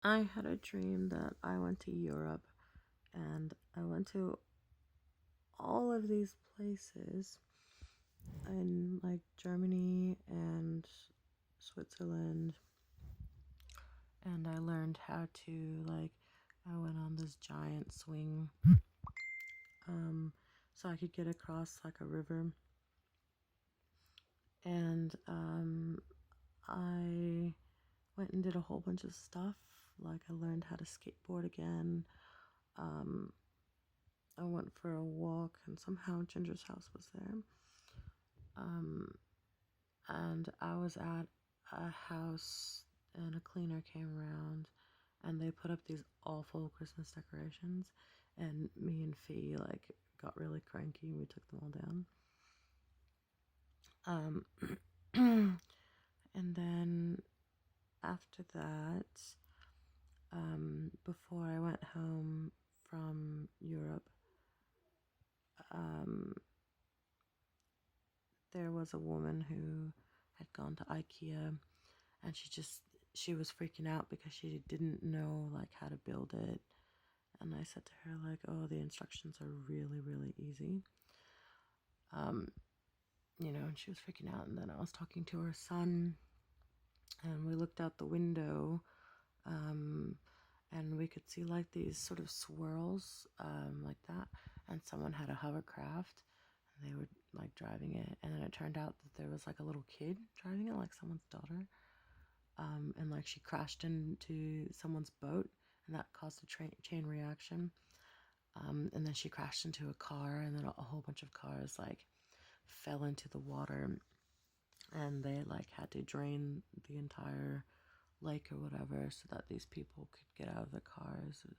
I had a dream that I went to Europe and I went to all of these places in like Germany and Switzerland, and I learned how to I went on this giant swing um so I could get across like a river, and I went and did a whole bunch of stuff. Like I learned how to skateboard again. um I went for a walk, and somehow Ginger's house was there. Um, and I was at a house, and a cleaner came around, and they put up these awful Christmas decorations, and me and Fee got really cranky, and we took them all down. Um, and then after that, before I went home from Europe, um, there was a woman who had gone to IKEA, and she was freaking out because she didn't know like how to build it. And I said to her like, "Oh, the instructions are really really easy." um and she was freaking out, and then I was talking to her son, and we looked out the window, um and we could see like these sort of swirls, like that, and someone had a hovercraft, and they were like driving it, and then it turned out that there was like a little kid driving it, like someone's daughter. And like she crashed into someone's boat, and that caused a chain reaction. And then she crashed into a car, and then a whole bunch of cars like fell into the water, and they like had to drain the entire lake or whatever so that these people could get out of the cars or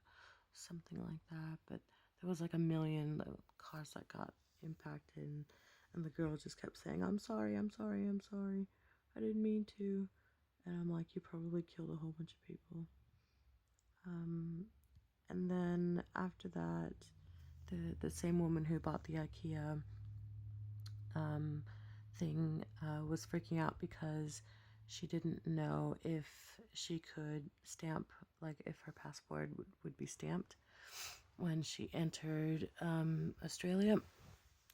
something like that. But there was like a million cars that got impacted, and the girl just kept saying, "I'm sorry, I'm sorry, I'm sorry. I didn't mean to." And I'm like, "You probably killed a whole bunch of people." Um, and then after that, the same woman who bought the IKEA um, thing was freaking out because she didn't know if she could stamp, like if her passport would be stamped when she entered Australia,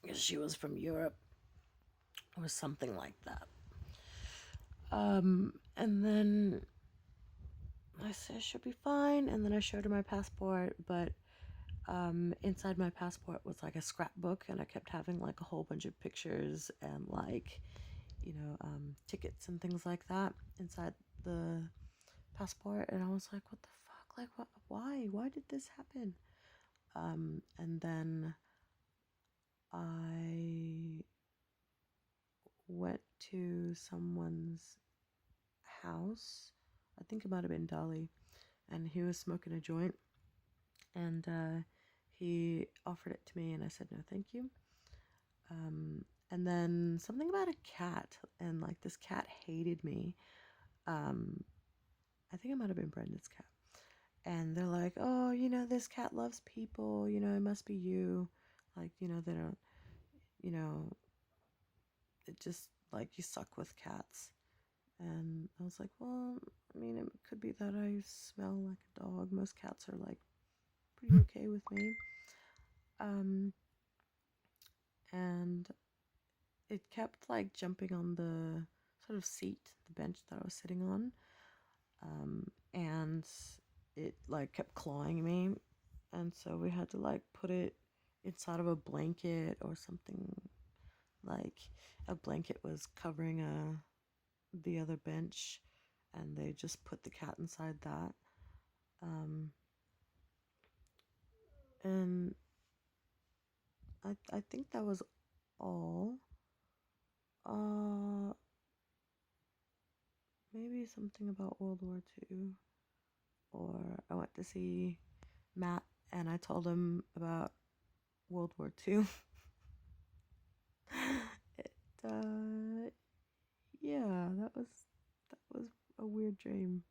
because she was from Europe or something like that. And then I said she'll be fine, and then I showed her my passport, but inside my passport was like a scrapbook, and I kept having like a whole bunch of pictures and tickets and things like that inside the passport, and I was like, "What the fuck? Like, what? Why? Why did this happen?" And then I went to someone's house. I think it might have been Dolly, and he was smoking a joint, and he offered it to me, and I said no, thank you. And then something about a cat, and like this cat hated me. Um, I think it might have been Brenda's cat. And they're like, "Oh, this cat loves people. It must be you. Like, they don't, you know, it just like you suck with cats." And I was like, "Well, I mean, it could be that I smell like a dog. Most cats are like pretty okay with me." Um, and it kept like jumping on the sort of seat, the bench that I was sitting on. And it like kept clawing me, and so we had to like put it inside of a blanket or something. Like a blanket was covering the other bench, and they just put the cat inside that. um and I think that was all. uh Maybe something about World War II, or I went to see Matt, and I told him about World War II. It yeah, that was a weird dream.